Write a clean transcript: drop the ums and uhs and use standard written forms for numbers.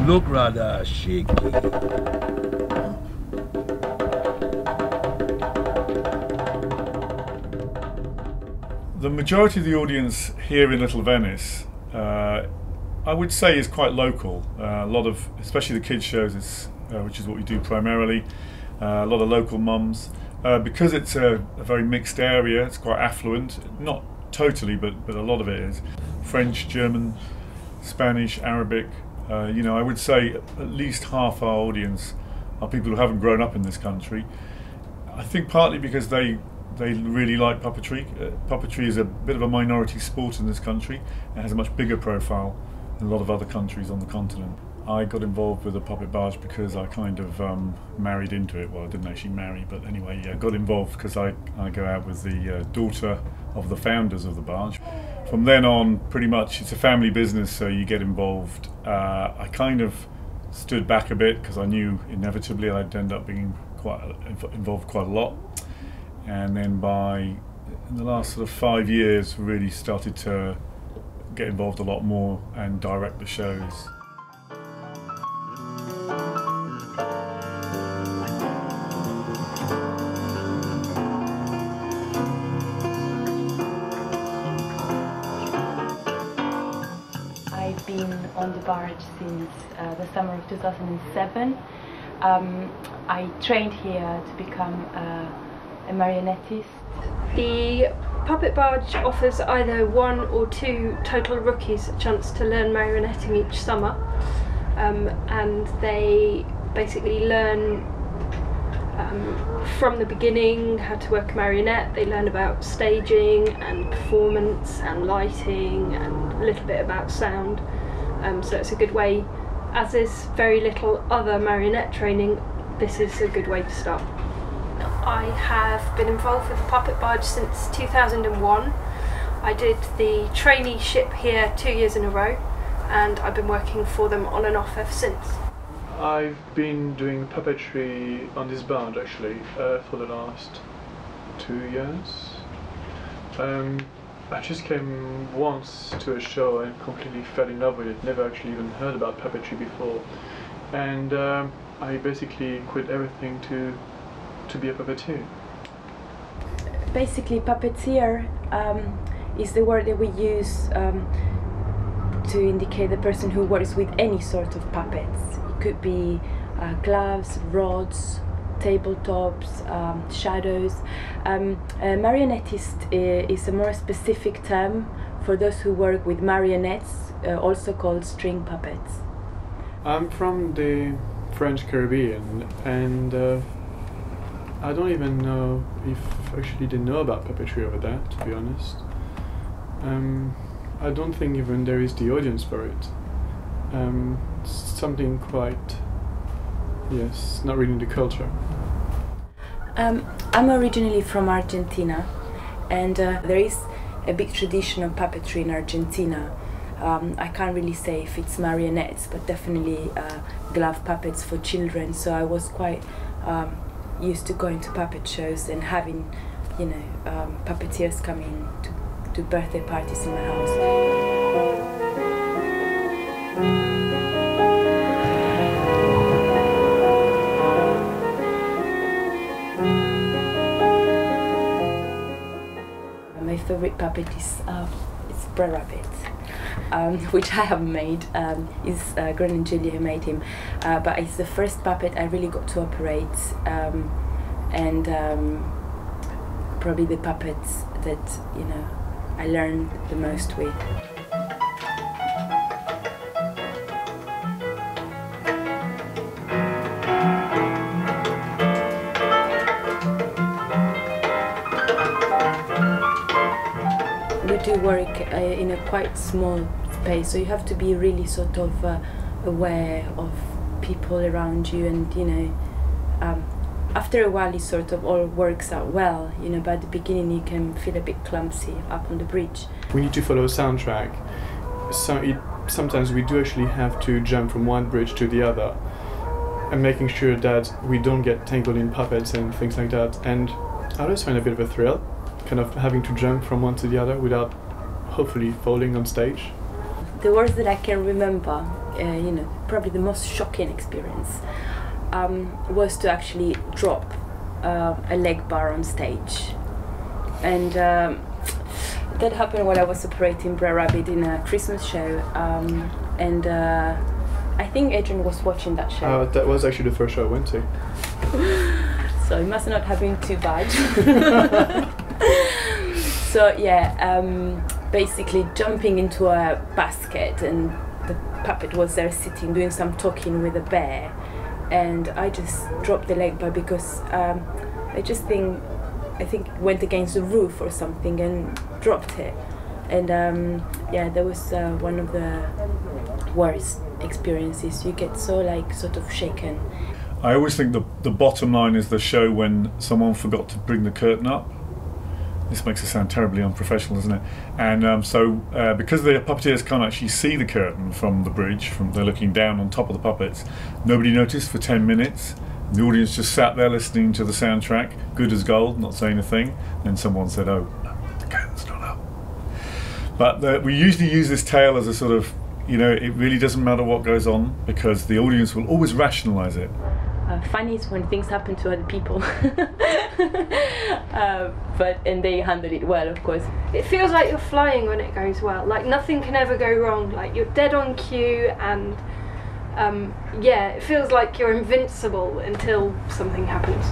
look rather shaky. The majority of the audience here in Little Venice, I would say, is quite local. A lot of, especially the kids shows, which is what we do primarily, a lot of local mums. Because it's a very mixed area, it's quite affluent, not totally, but a lot of it is. French, German, Spanish, Arabic. You know, I would say at least half our audience are people who haven't grown up in this country. I think partly because they really like puppetry. Puppetry is a bit of a minority sport in this country. It has a much bigger profile than a lot of other countries on the continent. I got involved with the Puppet Barge because I kind of married into it. Well, I didn't actually marry, but anyway, yeah, got involved because I go out with the daughter of the founders of the barge. From then on, pretty much, it's a family business, so you get involved. I kind of stood back a bit because I knew inevitably I'd end up being involved quite a lot. And then in the last sort of 5 years, really started to get involved a lot more and direct the shows. I've been on the barge since the summer of 2007. I trained here to become a marionettist. The Puppet Barge offers either 1 or 2 total rookies a chance to learn marionetting each summer, and they basically learn from the beginning how to work a marionette. They learn about staging and performance and lighting and a little bit about sound, so it's a good way. As there's very little other marionette training, this is a good way to start. I have been involved with the Puppet Barge since 2001. I did the traineeship here 2 years in a row, and I've been working for them on and off ever since. I've been doing puppetry on this barge actually for the last 2 years. I just came once to a show and completely fell in love with it, never actually even heard about puppetry before, and I basically quit everything to be a puppeteer. Basically, puppeteer is the word that we use to indicate the person who works with any sort of puppets. It could be gloves, rods, tabletops, shadows. Marionettist is a more specific term for those who work with marionettes, also called string puppets. I'm from the French Caribbean, and I don't even know if actually they know about puppetry over there, to be honest. I don't think even there is the audience for it. Something quite, yes, not really in the culture. I'm originally from Argentina, and there is a big tradition of puppetry in Argentina. I can't really say if it's marionettes, but definitely glove puppets for children, so I was quite used to going to puppet shows and having, you know, puppeteers coming to birthday parties in my house. My favorite puppet is Brer Rabbit, which I have made. It's Granny and Julia who made him, but it's the first puppet I really got to operate, and probably the puppets that, you know, I learned the most with. We do work in a quite small space, so you have to be really sort of aware of people around you, and, you know, after a while it sort of all works out well, you know, but at the beginning you can feel a bit clumsy up on the bridge. We need to follow a soundtrack, so sometimes we do actually have to jump from one bridge to the other, and making sure that we don't get tangled in puppets and things like that. And I always find a bit of a thrill, kind of having to jump from one to the other without hopefully falling on stage. The worst that I can remember you know, probably the most shocking experience was to actually drop a leg bar on stage, and that happened while I was operating Brer Rabbit in a Christmas show, and I think Adrian was watching that show. That was actually the first show I went to. So it must not have been too bad. So yeah, basically jumping into a basket, and the puppet was there sitting doing some talking with a bear, and I just dropped the leg bar because I think it went against the roof or something and dropped it, and yeah, that was one of the worst experiences. You get so like sort of shaken. I always think the bottom line is the show when someone forgot to bring the curtain up. This makes it sound terribly unprofessional, doesn't it? And so because the puppeteers can't actually see the curtain from the bridge, they're looking down on top of the puppets, nobody noticed for 10 minutes. The audience just sat there listening to the soundtrack, good as gold, not saying a thing. Then someone said, "Oh, the curtain's not up." But we usually use this tale as a sort of, you know, it really doesn't matter what goes on because the audience will always rationalise it. Funny is when things happen to other people, and they handle it well, of course. It feels like you're flying when it goes well. Like nothing can ever go wrong. Like you're dead on cue, and yeah, it feels like you're invincible until something happens.